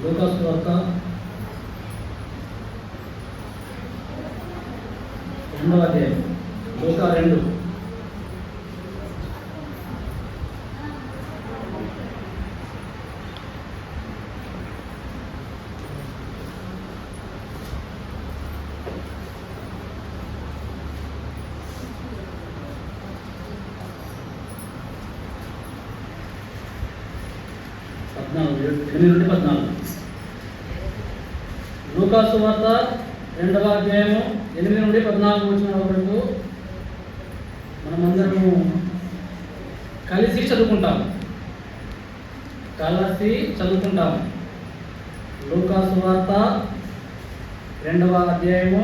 లూకా సువార్త 2వ అధ్యాయం. లూకా 2. లూకా సువార్త 2వ అధ్యాయము 8 నుండి 14 వచ్చిన వరకు మనమందరము కలిసి చదువుకుంటాం. లూకా సువార్త 2వ అధ్యాయము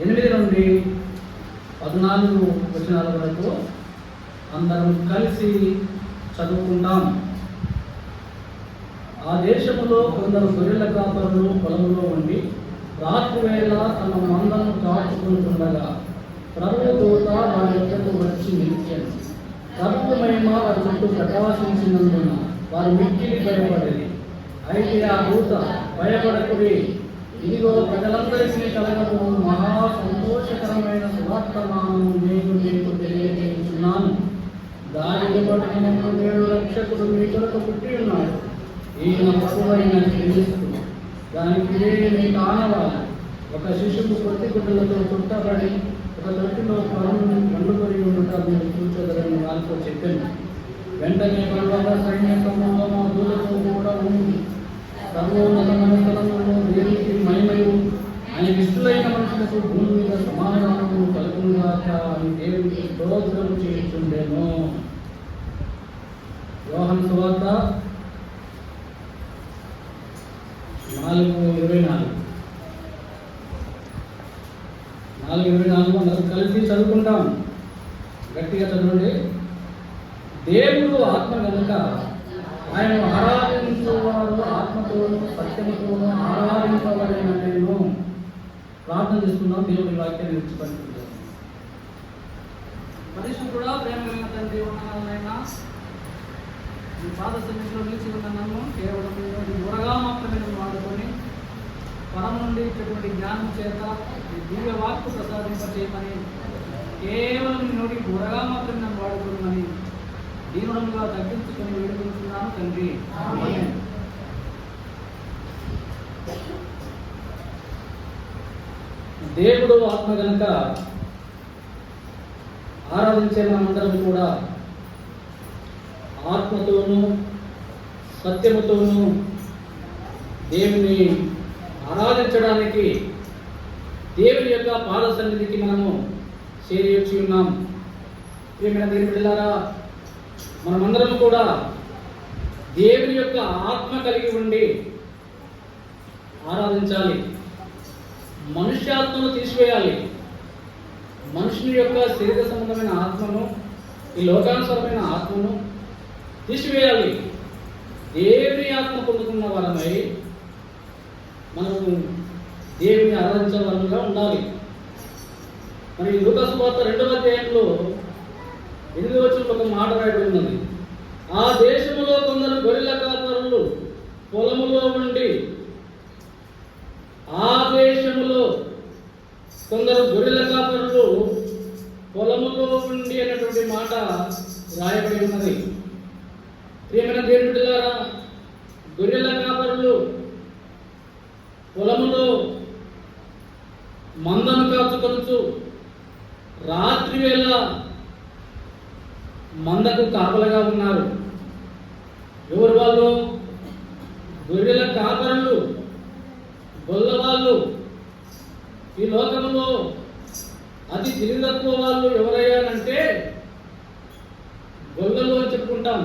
8 నుండి 14 వచనాల వరకు అందరం కలిసి చదువుకుంటాం. ఆ దేశములో కొందరు గొర్రెల కాపరులు పొలంలో ఉండి రాత్రి వేళ తమ మందను కాచుకుంటుండగా ప్రభువు దూత వారి యొద్దకు వచ్చి నిలిచాను. ప్రభువు మహిమ వారి చుట్టూ ప్రకాశించినందున వారు మిక్కిలి భయపడేది. అయితే ఆ దూత, భయపడకుడి, ఇదిగో ప్రజలందరికీ కలగదు మహా సంతోషకరమైన సువార్తమానము నేను మీకు తెలియజేస్తున్నాను. దానిని బట్టి నేడు రక్షకుడు మీ కొరకు పుట్టి ఉన్నాడు. ఈయన ప్రభువైన క్రీస్తు. దానికి మీ కానవాలి. ఒక శిశువు కొద్ది గుడ్డలతో చుట్టబడి ఒక తొట్టిలో పండుకొని ఉండటం మీరు చూచదరని వాళ్ళతో చెప్పాను. వెంటనే పర్వత సైన్య సమూహము దూలతో కూడా ఉంది. సర్వోన్నతమైన స్థలములో దేవునికి మహిమయు ఆయన ఇష్టలైన మనుషులకు భూమి మీద సమాధానము కలుగుగాక అని దేవునికి స్తోత్రం చేయుచుండెను. యోహాను సువార్త 4:24 అందరూ కలిసి చదువుకుంటాం. గట్టిగా చదవండి. దేవుడు ఆత్మ కనుక ఆయన ఆరాధించేవారు ఆత్మతోనూ సత్యముతోనూ ఆరాధించబడిన నేను ప్రార్థన చేసుకుందాం. దేవుడి వాక్యాన్ని విడిచిపెట్టుకుంటాం. పరిశుద్ధుడా, ప్రేమ కలిగిన తండ్రి, వందనాలైనా ఈ పాద సన్నిధిలో నిలిచి ఉన్న నన్ను కేవలం త్వరగా మాత్రమే నన్ను వాడుకొని పరం నుండి ఇటువంటి జ్ఞానం చేత ఈ దివ్య వాక్కు ప్రసాదింపచేయమని, కేవలం నోటి త్వరగా మాత్రమే నన్ను వాడుకోమని దీనుడంగా తగ్గించుకొని వేడుకుంటున్నాను తండ్రి. దేవుడు ఆత్మ కనుక ఆరాధించే మనమందరం కూడా ఆత్మతోనూ సత్యముతోనూ దేవుని ఆరాధించడానికి దేవుని యొక్క పాద సన్నిధికి మనము చేరి ఉన్నాం. ప్రియమైన దేవుని బిడ్డలారా, మనమందరం కూడా దేవుని యొక్క ఆత్మ కలిగి ఉండి ఆరాధించాలి. మనుష్యాత్మను తీసివేయాలి. మనుషుని యొక్క శరీర సంబంధమైన ఆత్మను, ఈ లోకానుసారమైన ఆత్మను తీసివేయాలి. దేవుని ఆత్మ పొందుకున్న వారమై మనము దేవుని ఆరాధించే వారంగా ఉండాలి. మరి లూకా సువార్త 2వ అధ్యాయంలో 8వ వచనంలో ఒక మాట రాయబడి ఉన్నది. ఆ దేశములో కొందరు గొర్రెల కాపరులు పొలములో ఉండి, ఆ దేశములో కొందరు గొర్రెల కాపరులు పొలములో ఉండి అనేటువంటి మాట రాయబడి ఉన్నది. ప్రియమైన దేవుని బిడ్డలారా, గొర్రెల కాపరులు పొలములో మందను కాచుకొనుచు రాత్రి వేళ మందకు కాపలగా ఉన్నారు. ఎవరు వాళ్ళు? గొర్రెల కాపరులు, గొల్లవాళ్ళు. ఈ లోకంలో అతి తెలివి తక్కువ వాళ్ళు ఎవరయ్యారంటే గొల్లలు అని చెప్పుకుంటాం.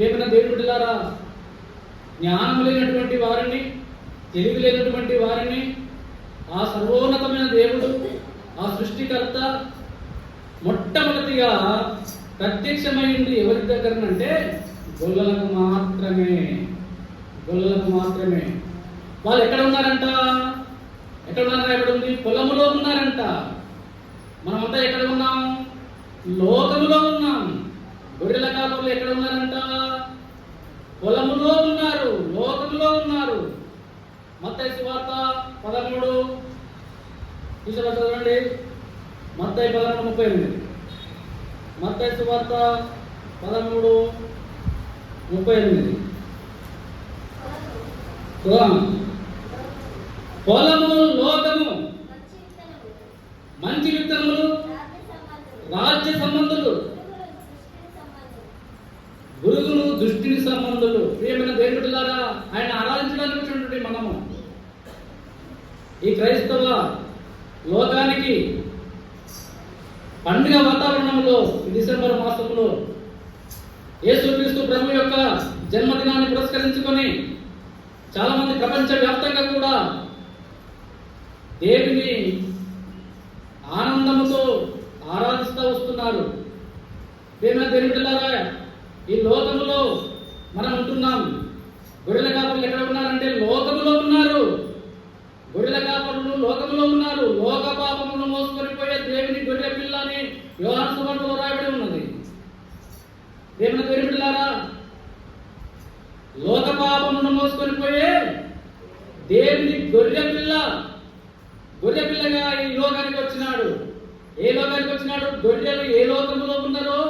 ఏమైనా దేవుని బిడ్డలారా, జ్ఞానం లేనటువంటి వారిని, తెలివి లేనటువంటి వారిని ఆ సర్వోన్నతమైన దేవుడు, ఆ సృష్టికర్త మొట్టమొదటిగా ప్రత్యక్షమైంది ఎవరి దగ్గరనంటే గొల్లలకు మాత్రమే. వాళ్ళు ఎక్కడ ఉన్నారంట? ఎక్కడ ఉన్నారని ఎక్కడ ఉంది? పొలములో ఉన్నారంట. మనమంతా ఎక్కడ ఉన్నాం? లోకములో ఉన్నాం. గొర్రెల కాపరులు ఎక్కడ ఉన్నారంట? పొలములో ఉన్నారు. మత్తయి సువార్త 13 చూసారా, చదవండి. మత్తయి 13:38. మత్తయి సువార్త 13:38. పొలము లోకము, మంచి విత్తనములు రాజ్య సంబంధులు, గురుగులు దృష్టిని సంబంధులు. ప్రియమైన దేవుడిలారా, ఆయన ఆరాధించడానికి వచ్చినటువంటి మనము ఈ క్రైస్తవ లోకానికి పండుగ వాతావరణంలో ఈ డిసెంబర్ మాసంలో యేసుక్రీస్తు ప్రభు యొక్క జన్మదినాన్ని పురస్కరించుకొని చాలా మంది ప్రపంచ వ్యాప్తంగా కూడా దేవుని ఆనందముతో ఆరాధిస్తూ వస్తున్నారు. ప్రియమైన దేవుడిలారా, ఈ లోకములో మనం ఉంటున్నాం. గొర్రెల కాపరులు ఎక్కడ ఉన్నారంటే లోకములో ఉన్నారు. గొర్రెల కాపరులు లోకములో ఉన్నారు. లోక పాపమును మోసుకొని పోయే దేవుని గొర్రె పిల్ల అని యోహాను సువార్తలో రాయబడి ఉన్నది. ప్రియమైన దేవుడిలారా, లోక పాపమును మోసుకొని పోయే దేవుని గొర్రె పిల్లగా ఈ లోకానికి వచ్చినాడు. ఏ లోకానికి వచ్చినాడు? గొర్రెలు ఏ లోకములో ఉన్నారో,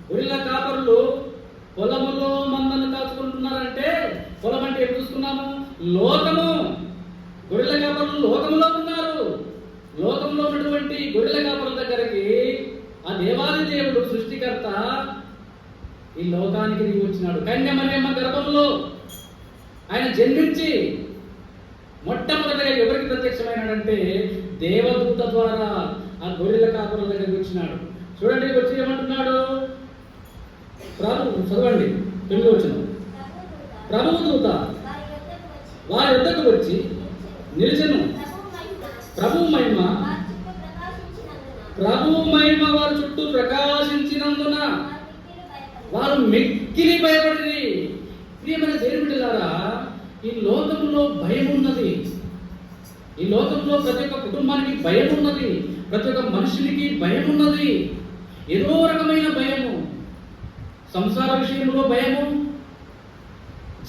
గొర్రెల కాపరులు పొలములో మందను కాచుకుంటున్నారంటే, పొలం అంటే ఏం చూసుకున్నాము? లోకము. గొర్రెల కాపరులు లోకములో ఉన్నారు. లోకంలో ఉన్నటువంటి గొర్రెల కాపరుల దగ్గరికి ఆ దేవాది దేవుడు సృష్టికర్త ఈ లోకానికి దిగి వచ్చినాడు. కన్య మరియమ్మ గర్భంలో ఆయన జన్మించి మొట్టమొదటిగా ఎవరికి ప్రత్యక్షమైనాడంటే దేవదూత ద్వారా ఆ గొర్రెల కాపరుల దగ్గరికి వచ్చినాడు. చూడండి, వచ్చి ఏమంటున్నాడు? చదవండి, 9వ వచనం. ప్రభువు దూత వారి వద్దకు వచ్చి నిలిచెను. ప్రభువు మహిమ వారి చుట్టూ ప్రకాశించినందున వారు మిక్కిలి భయపడి. ప్రియమైన దేవుడిలారా, ఈ లోకంలో భయం ఉన్నది. ఈ లోకంలో ప్రతి ఒక్క కుటుంబానికి భయం ఉన్నది. ప్రతి ఒక్క మనుషునికి భయం ఉన్నది. ఏదో రకమైన భయము, సంసార విషయంలో భయము,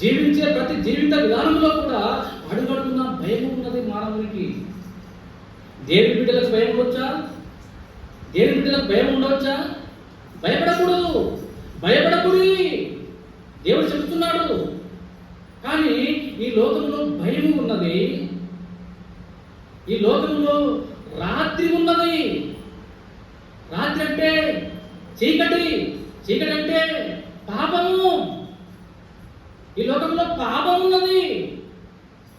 జీవించే ప్రతి జీవిత విధానంలో కూడా అడుగడుగున భయం ఉన్నది మానవునికి. దేవుని బిడ్డలకు భయం ఉండవచ్చా? దేవుని బిడ్డలకు భయం ఉండవచ్చా? భయపడకూడదు, భయపడకూడదు దేవుడు చెప్తున్నాడు. కానీ ఈ లోకంలో భయము ఉన్నది. ఈ లోకంలో రాత్రి ఉన్నది. రాత్రి అంటే చీకటి, చీకటి అంటే పాపము. ఈ లోకంలో పాపం ఉన్నది.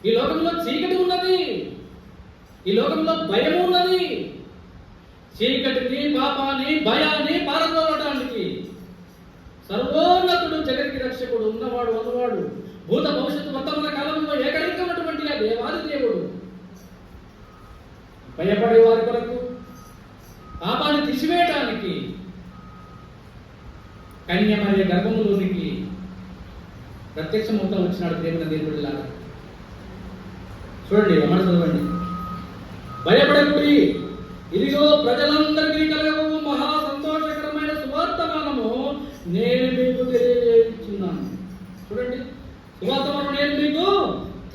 ఈ లోకంలో చీకటి ఉన్నది. ఈ లోకంలో భయం ఉన్నది. చీకటిని, పాపాన్ని, భయాన్ని పారదోలడానికి సర్వోన్నతుడు, జగతికి రక్షకుడు, ఉన్నవాడు, అన్నవాడు, భూత భవిష్యత్తు వర్తమాన కాలంలో ఏకైకమైనటువంటి ఆ దేవాది దేవుడు భయపడే వారి కొరకు, పాపాన్ని తీసివేయటానికి కన్య మరియ గర్భములోనికి ప్రత్యక్షమవుతా వచ్చినాడు. ప్రేమ దేవుడిలాగా చూడండి, అమర చదవండి. భయపడకుడి, ఇదిగో ప్రజలందరికీ కలగవు మహా సంతోషకరమైన సువార్తమానము నేను మీకు తెలియజేస్తున్నాను. చూడండి, సువార్తమానం నేను మీకు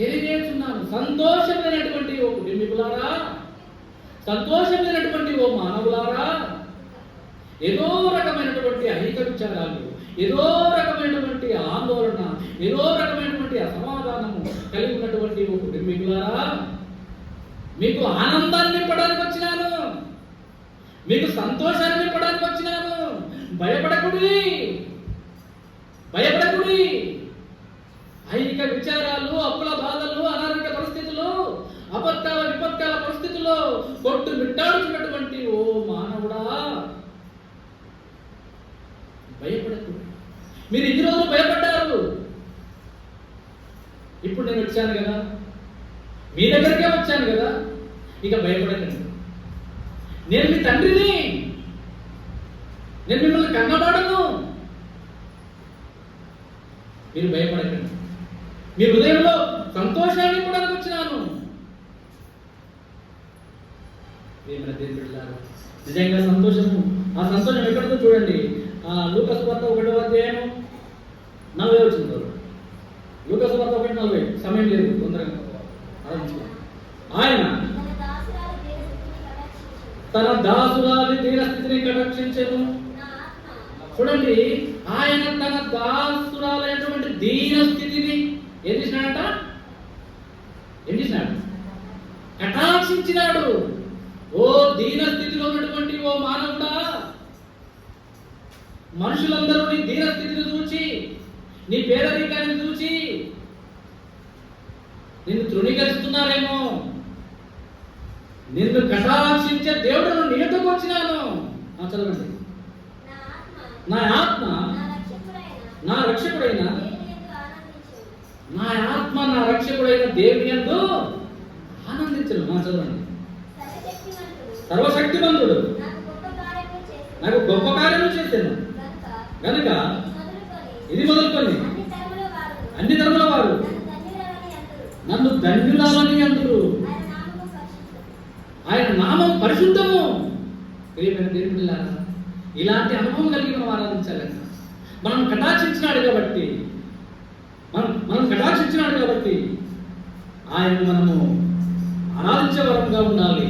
తెలియజేస్తున్నాను. సంతోషమైనటువంటి ఓ కుటుంబీకులారా, సంతోషమైనటువంటి ఓ మానవులారా, ఏదో రకమైనటువంటి అహిత విచారాలు, ఏదో రకమైనటువంటి ఆందోళన, ఏదో రకమైనటువంటి అసమాధానము కలిగి ఉన్నటువంటి ఓ కుటుంబీకులారా, మీకు ఆనందాన్ని నింపడానికి వచ్చినాను, మీకు సంతోషాన్ని నింపడానికి వచ్చినాను. భయపడకుడి, భయపడకుడి. ఐహిక విచారాలు, అప్పుల బాధలు, అనారోగ్య పరిస్థితులు, అబద్ధాల విపత్కాల పరిస్థితుల్లో కొట్టు మిట్టాడుతున్నటువంటి ఓ మానవుడా, భయపడకుడి. మీరు ఇన్ని రోజులు భయపడ్డారు. ఇప్పుడు నేను వచ్చాను కదా, మీ దగ్గరికే వచ్చాను కదా, ఇక భయపడకండి. నేను మీ తండ్రిని, నేను మిమ్మల్ని కన్నబాడను. మీరు భయపడకండి. మీ హృదయంలో సంతోషాన్ని కూడా వచ్చినాను. నిజంగా సంతోషము, ఆ సంతోషం ఎక్కడితో చూడండి. లూకా సువార్త 1వ అధ్యాయం 40వ వచనం. లూకాసు వార్త 1:40. సమయం లేదు, తొందరగా ఆలోచించుకో. ఆయన తన దాసురాలి దీనస్థితిని కటాక్షించెను. చూడండి, ఆయన తన దాసురాలైనటువంటి దీనస్థితిని ఏం చేసినాడట? ఏం చేసినాడు? కటాక్షించినాడు. ఓ దీనస్థితిలో ఉన్నటువంటి ఓ మానవుడా, మనుషులందరూ నీ దీనస్థితిని చూచి, నీ పేదరికాన్ని చూచి నిన్ను తృణీకరిస్తున్నారేమో. నిన్ను కటాక్షించే దేవుడు నీ యొద్దకు వచ్చినాను. చదవండి. నా ఆత్మ నా రక్షకుడైన దేవుని యందు ఆనందించను. చదవండి. సర్వశక్తిమంతుడు నాకు గొప్ప కార్యము చేశాను గనుక ఇది మొదలుకొని అన్ని తరముల వారు నన్ను ధన్యురాలని అందురు. ఆయన నామం పరిశుద్ధము. ప్రియమైన దేవుని బిడ్డలారా, ఇలాంటి అనుభవం కలిగి మనం ఆరాధించాలంట. మనం కటాక్షించినాడు కాబట్టి ఆయన మనము ఆరాధించే వరంగా ఉండాలి.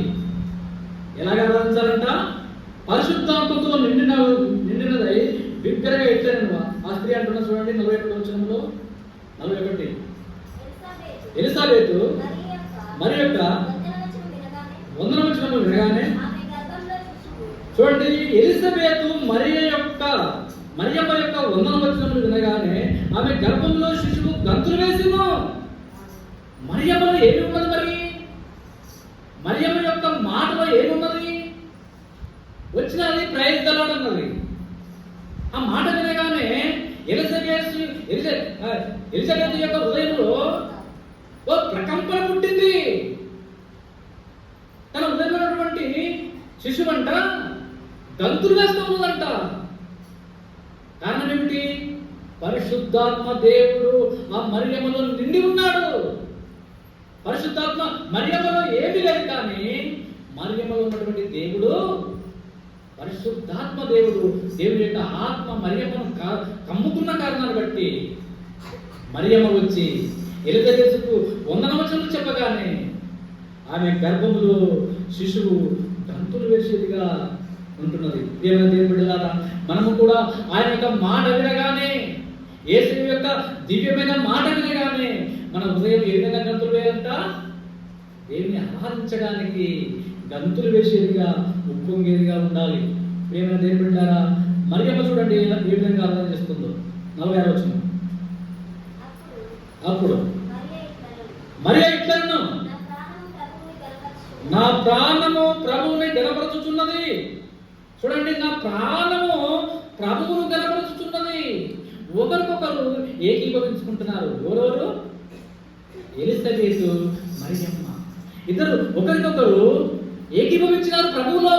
ఎలాగ ఆరాధించాలంట? పరిశుద్ధాత్మతో నిండినదై బిగ్గరగా ఎట్లనను. ఆ స్త్రీ అంటున్నా చూడండి, 41 వచనంలో 41. ఎలిసాబెతు మరి యొక్క వందనవచనము వినగానే, చూడండి, ఎలిజబెతు మరియమ్మ యొక్క వందనవచనములు వినగానే ఆమె గర్భంలో శిశువు గంతులు వేసిను. మరియమ్మలో ఏమి ఉన్నది? మరి మరియమ్మ యొక్క మాటలో ఏమున్నది? వచ్చినది ప్రైజ్ ద లార్డ్ అన్నది. ఆ మాట వినగానే ఎలిజబెత్ యొక్క హృదయంలో ఓ ప్రకంపన పుట్టింది. తన హృదయంలో ఉన్నటువంటి శిశువంట గంతులు వేస్తూ ఉన్నదంట. కారణం ఏమిటి? పరిశుద్ధాత్మ దేవుడు ఆ మరియమ్మలో నిండి ఉన్నాడు. పరిశుద్ధాత్మ మరియమ్మలో ఏమీ లేదు, కానీ మరియమ్మలో ఉన్నటువంటి దేవుడు, పరిశుద్ధాత్మ దేవుడు, దేవుని యొక్క ఆత్మ మరియమ్మను కమ్ముకున్న కారణాన్ని బట్టి మరియమ్మ వచ్చి ఎలిజబెతుకు వందనవచనములు చెప్పగానే ఆమె గర్భములో శిశువు గంతులు వేసేదిగా ఉంటున్నది. దేవుని బిడ్డలారా, మనము కూడా ఆయన యొక్క మాట వినగానే, యేసు యొక్క దివ్యమైన మాట వినగానే మన హృదయం ఏ విధంగా గంతులు వేయాలంట? దేవుని ఆరాధించడానికి గంతులు వేసేదిగా, ఉప్పొంగేదిగా ఉండాలి. ప్రియమైన దేవుని బిడ్డలారా, మరియమ్మ చూడండి ఏ విధంగా ఆరాధన చేస్తుందో. 46 వచనం. అప్పుడు మరియ ఇట్లను, నా ప్రాణము ప్రభువుని గణపరచుచున్నది. చూడండి, నా ప్రాణము ప్రభువును గణపరచుచున్నది. ఒకరికొకరు ఏకీభవించుకుంటున్నారు. ఎవరెవరు? ఎలిజబెతు, మరియమ్మ ఇద్దరు ఒకరికొకరు ఏకీభవించినారు ప్రభువులో.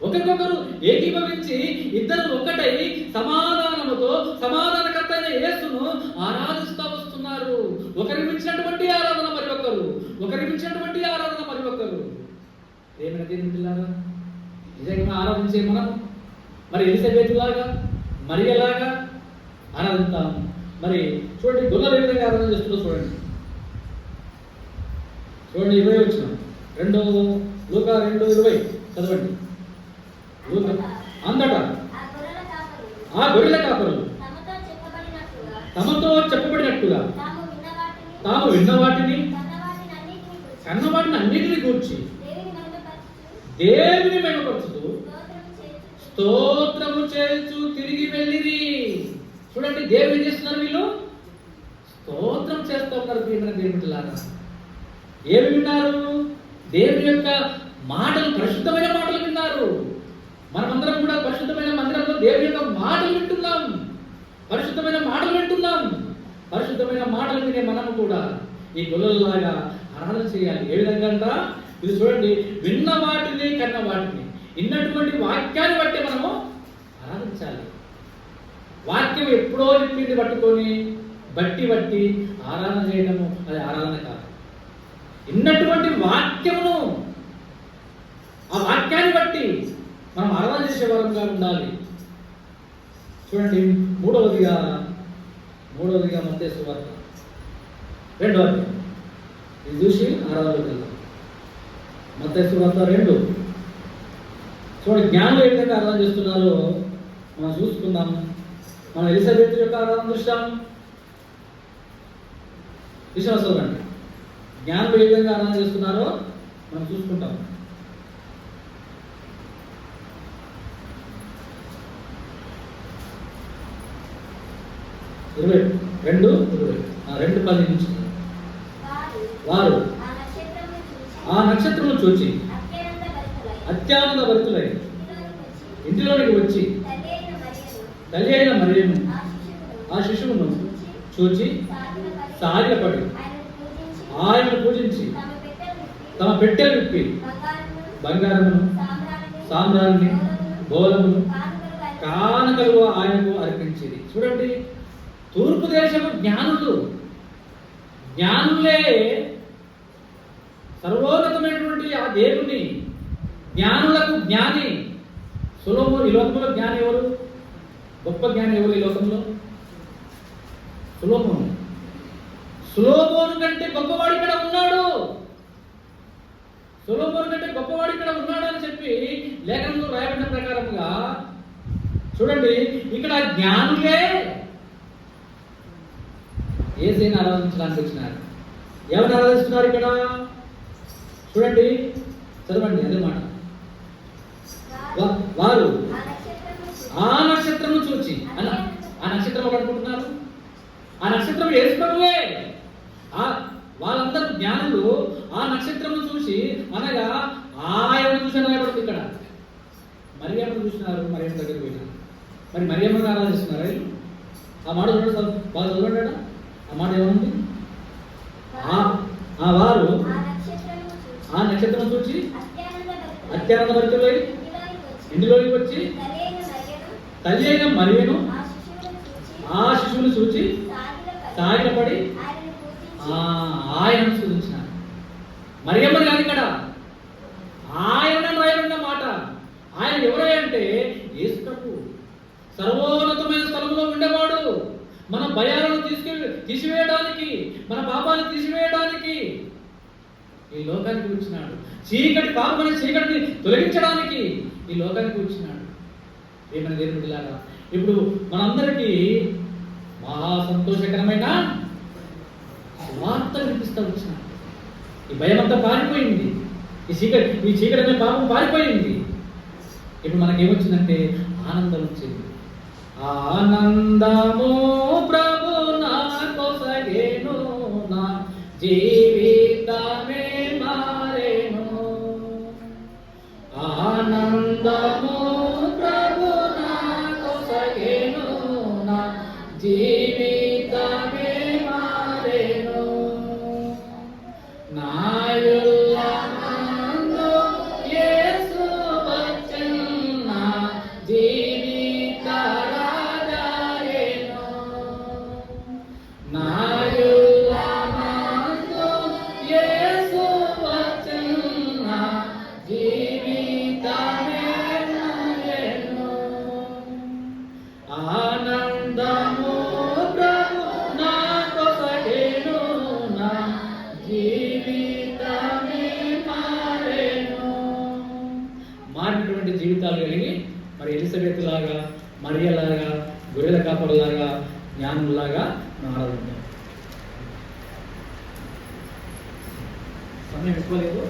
ఒకరికొకరు ఏకీభవించి ఇద్దరు ఒక్కటై సమాధానముతో సమాధానకర్త అయిన యేసును ఆరాధిస్తూ వస్తున్నారు. ఒకరికి మించినటువంటి ఆరాధన మరి ఒక్కరు, ఒకరికి మించినటువంటి ఆరాధన మరి ఒక్కరు. ఏమైనా దేవునిలాగా నిజంగా ఆరాధించే మనం మరి ఎలిజబెత్ లాగా, మరియలాగా ఆరాధిస్తాం. మరి చూడండి, గొల్లలు ఏ విధంగా ఆరాధన చేస్తుందో చూడండి. 20 వచ్చిన లూకా 2:20 చదవండి. అంతటా ఆ గొర్రెల కాపరులు తమతో చెప్పబడినట్టుగా తాము విన్న వాటిని కన్న వాటిని అన్నిటిని కూర్చి దేవుని మహిమపరచుతూ స్తోత్రము చేస్తూ తిరిగి వెళ్ళిరి. చూడండి, దేవుడు ఏం చేస్తున్నారు? వీళ్ళు స్తోత్రం చేస్తూ ఉన్నారు. ప్రియమైన దేవుడిలాగా ఏమి విన్నారు? దేవుని యొక్క మాటలు, పరిశుద్ధమైన మాటలు విన్నారు. మనమందరం కూడా పరిశుద్ధమైన మందిరంలో దేవుని యొక్క మాటలు వింటున్నాం. పరిశుద్ధమైన మాటలు వింటున్నాం. పరిశుద్ధమైన మాటలు వినే మనము కూడా ఈ గొల్లలాగా ఆరాధన చేయాలి. ఏ విధంగా అంటారా? ఇది చూడండి, విన్న వాటిని కన్న వాటిని, విన్నటువంటి వాక్యాన్ని బట్టి మనము ఆరాధించాలి. వాక్యం ఎప్పుడో చెప్పింది పట్టుకొని బట్టి ఆరాధన చేయడము అది ఆరాధన కాదు. విన్నటువంటి వాక్యమును, ఆ వాక్యాన్ని బట్టి మనం ఆరాధన చేసే వారంగా ఉండాలి. చూడండి, 3వదిగా మూడవదిగా మత్తయి సువార్త 2వ అధ్యాయం. ఇది చూసి 6వదికి వెళ్దాం. మత్తయి సువార్త 2. చూడండి, జ్ఞానులు ఏ విధంగా ఆరాధన చేస్తున్నారో మనం చూసుకుందాము. మన ఎలిజబెత్ యొక్క ఆరాధన చూస్తాం. విశ్వాసం జ్ఞానులు ఏ విధంగా ఆరాధన చేస్తున్నారో మనం చూసుకుంటాం. రెండు 10 నుంచి వారు ఆ నక్షత్రము చూచి అత్యానంద భరితులై ఇంటిలోనికి వచ్చి తల్లి అయిన మరియను ఆ శిశువును చూచి సాగిలపడి ఆయనను పూజించి తమ పెట్టెలు విప్పి బంగారమును సామ్రాన్ని గోలమును కానుకలు ఆయనకు అర్పించేది. చూడండి, తూర్పు దేశము జ్ఞానులే సర్వోన్నతమైనటువంటి ఆ దేవుని జ్ఞానులకు జ్ఞాని సొలొమోను. ఈ లోకంలో జ్ఞాని ఎవరు? గొప్ప జ్ఞాని ఎవరు ఈ లోకంలో? సొలొమోను కంటే గొప్పవాడు ఇక్కడ ఉన్నాడు. సొలొమోను కంటే గొప్పవాడు ఇక్కడ ఉన్నాడు అని చెప్పి లేఖనంలో రాయబడిన ప్రకారముగా చూడండి, ఇక్కడ జ్ఞానులే యేసుని ఆరాధించడానికి వచ్చినారు. ఎవరిని ఆరాధిస్తున్నారు ఇక్కడ? చూడండి, చదవండి అదే మాట. వారు ఆ నక్షత్రము చూచి, ఆ నక్షత్రం ఒకటి అనుకుంటున్నారు. ఆ నక్షత్రం యేసు ప్రభువే. వాళ్ళందరూ జ్ఞానులు ఆ నక్షత్రము చూసి, అనగా ఆయన చూసి రాయబడుతుంది ఇక్కడ. మరియమ్మను చూసినారు, మరియమ్మ దగ్గర పోయినారు. మరి మరియమ్మను ఆరాధిస్తున్నారు. ఆ మాట చూడండి, బాగా చదవండి. ఆ మాట ఏముంది? వారు ఆ నక్షత్రం చూచి అత్యానంద భరితులై ఇంటిలోకి వచ్చి తల్లి అయిన మరియను ఆ శిశువును చూచి సాగిలపడి ఆయనను స్తుతించినారు. మరియమ్మని కాదు ఇక్కడ, ఆయన రాయబడిన మాట. ఆయన ఎవరై అంటే యేసు ప్రభువు, సర్వోన్నతమైన స్థలంలో ఉండేవాడు. మన భయాలను తీసివేయడానికి, మన పాపాలను తీసివేయడానికి ఈ లోకానికి వచ్చినాడు. పాపమైన చీకటిని తొలగించడానికి ఈ లోకానికి వచ్చినాడు. ఏమైనా దేవుడిలాగా ఇప్పుడు మనందరికీ మహా సంతోషకరమైన వార్త వినిపిస్తూ వచ్చినాడు. ఈ భయం అంతా పారిపోయింది. ఈ చీకటి అనే పాపం పారిపోయింది. ఇప్పుడు మనకేమొచ్చిందంటే ఆనందం వచ్చింది. ఆనందము ప్రభు నాకొసగెను, నా జీవితమే మారెను. ఆనందము ప్రభు నాకొసగెను, నా జీవితమే మారెను. నాయుల్లమందు యేసు వచ్చెను, నా జీవిత రాజాయేను. నాయుల్లమందు యేసు వచ్చెను, నా జీవితమే మారెను. ఆనందము ప్రభు నాకొసగెను, నా జీవితమే మారెను. మారినటువంటి జీవితాలు కలిగి మరి ఎలిజబెత్ లాగా, మరియలాగా, గొర్రెల కాపరులాగా, జ్ఞానులాగా ఆరాధించాం. సమయం ఎక్కువ లేదు.